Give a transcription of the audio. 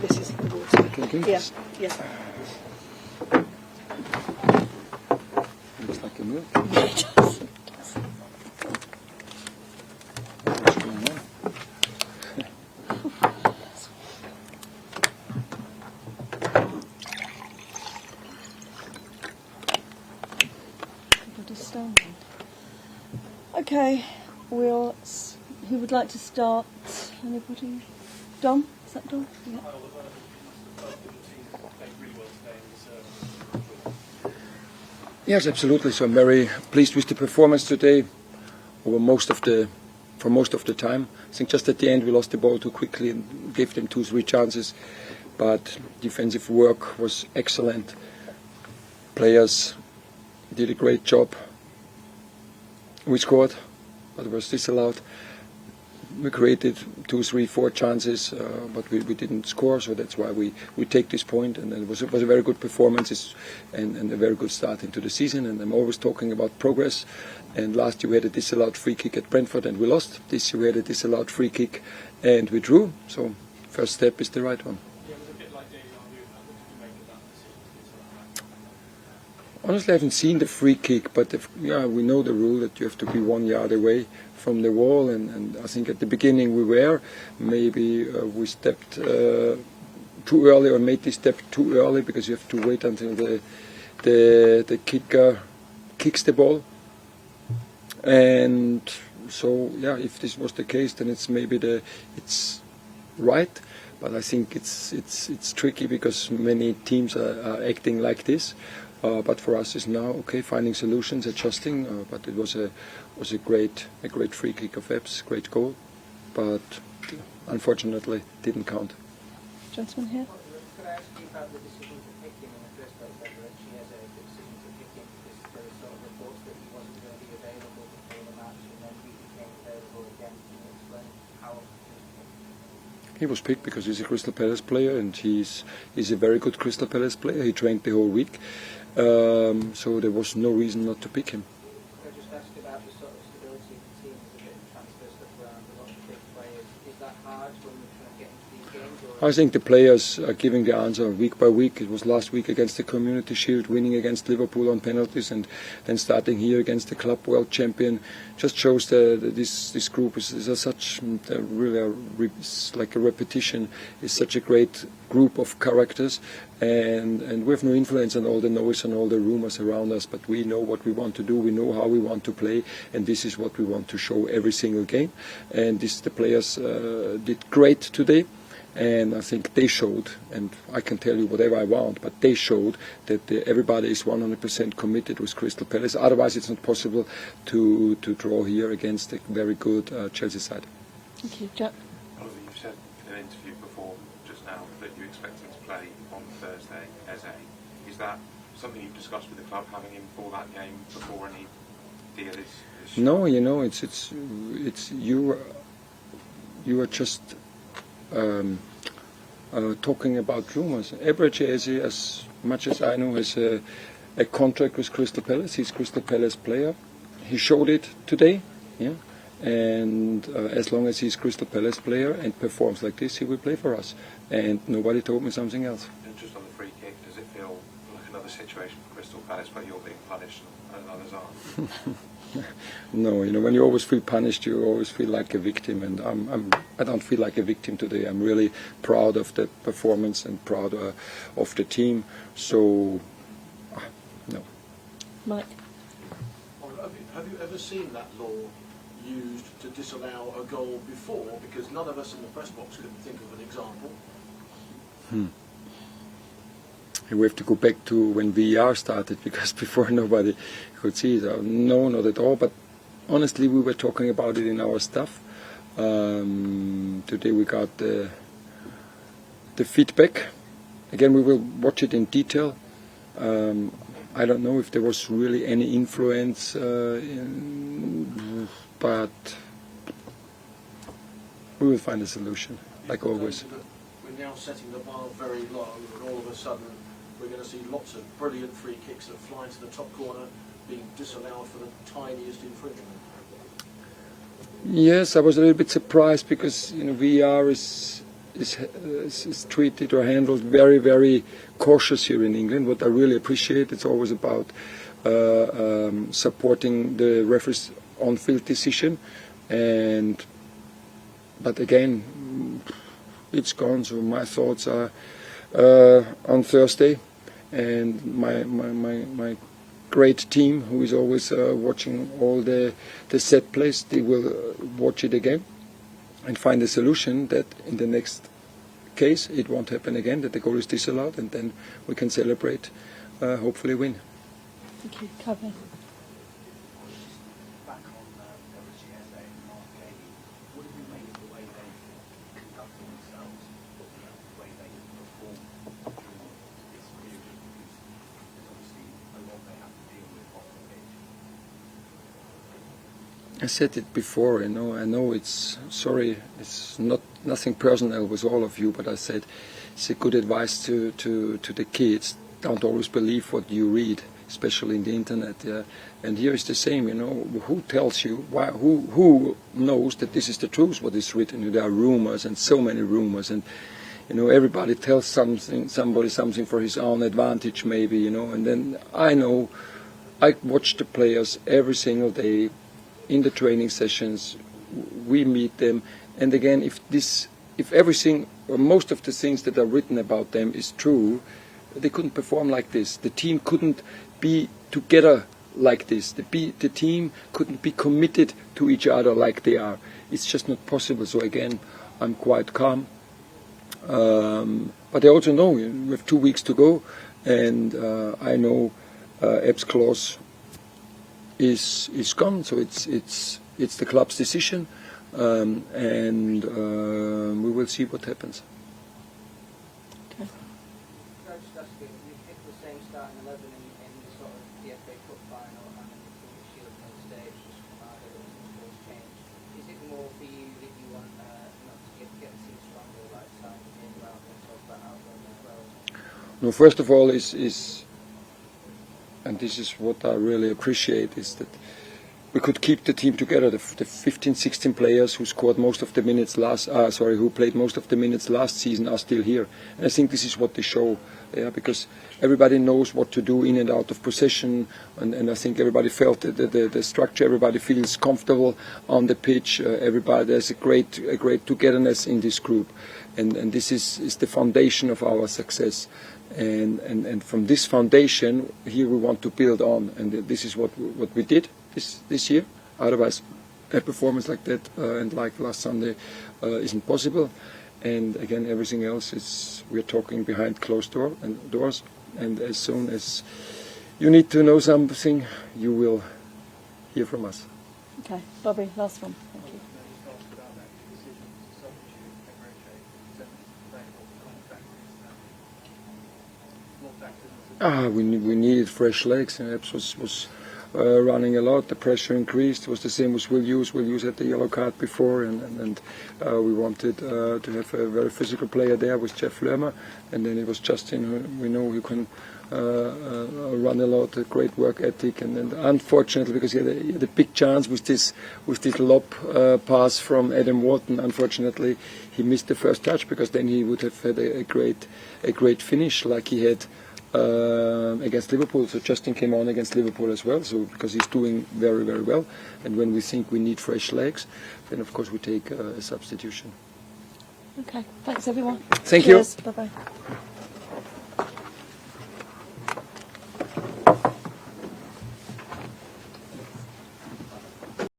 This is the water. Drinking? Yes, yes. Looks like a milk. It does. What's going on? Okay, who would like to start? Anybody? Don? Is that Don? Yeah. Yes, absolutely. So I'm very pleased with the performance today for most of the time. I think just at the end we lost the ball too quickly and gave them 2-3 chances, but defensive work was excellent. Players did a great job. We scored, but it was disallowed. We created 2, 3, 4 chances, but we didn't score, so that's why we take this point. And it was a very good performance and a very good start into the season. And I'm always talking about progress. And last year we had a disallowed free kick at Brentford and we lost. This year we had a disallowed free kick and we drew. So first step is the right one. Honestly, I haven't seen the free kick, but we know the rule that you have to be 1 yard away from the wall, and I think at the beginning we were. Maybe we stepped too early or made this step too early because you have to wait until the kicker kicks the ball. And so, if this was the case, then it's maybe it's right. But I think it's tricky because many teams are acting like this. But for us, it's now finding solutions, adjusting. But it was a great free kick of Epps, great goal, but unfortunately didn't count. Gentleman here. Could I ask you about the decision to pick him in the first place? Whether she has a decision to pick him because there were sort of reports that he wasn't going to be available before the match, and then he became available again. Can you explain how he was picked? He was picked because he's a Crystal Palace player, and he's a very good Crystal Palace player. He trained the whole week. So there was no reason not to pick him. I just asked about the sort of stability of the team. There's a bit of transfer stuff around, a lot of big players. Is that hard when you're trying to get into these games? Or? I think the players are giving the answer week by week. It was last week against the Community Shield, winning against Liverpool on penalties, and then starting here against the club world champion. Just shows that this group is such really like a repetition. Is such a great group of characters, and we have no influence on all the noise and all the rumors around us. But we know what we want to do. We know how we want to play, and this is what we want to show every single game. And the players did great today. And I think they showed, and I can tell you whatever I want, but they showed that everybody is 100% committed with Crystal Palace. Otherwise, it's not possible to draw here against a very good Chelsea side. Thank you, Jack. Oliver, you've said in an interview before just now that you expect him to play on Thursday as a. Is that something you've discussed with the club, having him for that game before any deal is No, it's you are just talking about rumours. Eberechi, as much as I know, has a contract with Crystal Palace. He's a Crystal Palace player. He showed it today, and as long as he's a Crystal Palace player and performs like this, he will play for us. And nobody told me something else. And just on the free kick, does it feel like another situation for Crystal Palace where you're being punished and others aren't? No, when you always feel punished, you always feel like a victim, and I don't feel like a victim today. I'm really proud of the performance and proud of the team. So, no. Mike. Have you ever seen that law used to disallow a goal before? Because none of us in the press box could think of an example. We have to go back to when VAR started, because before nobody could see it. No, not at all. But honestly, we were talking about it in our staff. Today we got the feedback. Again, we will watch it in detail. I don't know if there was really any influence, but we will find a solution, like always. We're now setting the bar very low, and all of a sudden we're going to see lots of brilliant free kicks that fly into the top corner being disallowed for the tiniest infringement. Yes, I was a little bit surprised because VAR is is treated or handled very, very cautious here in England. What I really appreciate, it's always about supporting the referee's on-field decision, but again, it's gone. So my thoughts are on Thursday, and my great team, who is always watching all the set plays, they will watch it again and find a solution that in the next case it won't happen again, that the goal is disallowed, and then we can celebrate, hopefully win. Thank you. Kevin. Back on SportSEEEN and Mark Gay, what did you make of the way they conducted themselves, the way they performed during this period? Because there's obviously a lot they have to deal with off the pitch. I said it before, I know it's nothing personal with all of you, but I said it's a good advice to the kids. Don't always believe what you read, especially in the internet. Yeah? And here is the same, who tells you, who knows that this is the truth, what is written? There are rumors, and so many rumors, and everybody tells somebody something for his own advantage maybe, and then I watch the players every single day in the training sessions, we meet them, and again, if everything or most of the things that are written about them is true, they couldn't perform like this. The team couldn't be together like this. The team couldn't be committed to each other like they are. It's just not possible. So again, I'm quite calm. But I also know we have 2 weeks to go, and I know Ebb's clause is gone. So it's the club's decision, and we will see what happens. You picked the same starting 11 in the sort of the FA Cup final and in the Shield main stage, just from our scores change. Is it more for you that you want to get the team stronger, like signing in rather than talk about outgoing as well? No, first of all, and this is what I really appreciate, is that we could keep the team together. The 15, 16 players who scored most of the minutes who played most of the minutes last season are still here. And I think this is what they show, because everybody knows what to do in and out of possession, and I think everybody felt the structure. Everybody feels comfortable on the pitch. There's a great togetherness in this group, and this is the foundation of our success. And from this foundation, here we want to build on, and this is what we did this year. Otherwise, a performance like that and like last Sunday isn't possible. And again, everything else we're talking behind closed doors. And as soon as you need to know something, you will hear from us. Okay, Bobby, last one. Thank you. We needed fresh legs, and Epps was running a lot. The pressure increased. It was the same with Will Hughes. Will Hughes had the yellow card before, and we wanted to have a very physical player there with Jeff Lerma, and then it was Justin, who we know who can run a lot, a great work ethic, and then unfortunately, because he had a big chance with this lob pass from Adam Wharton, unfortunately he missed the first touch, because then he would have had a great finish like he had against Liverpool. So Justin came on against Liverpool as well, so because he's doing very, very well, and when we think we need fresh legs, then of course we take a substitution. Okay, thanks everyone. Thank you. Bye bye.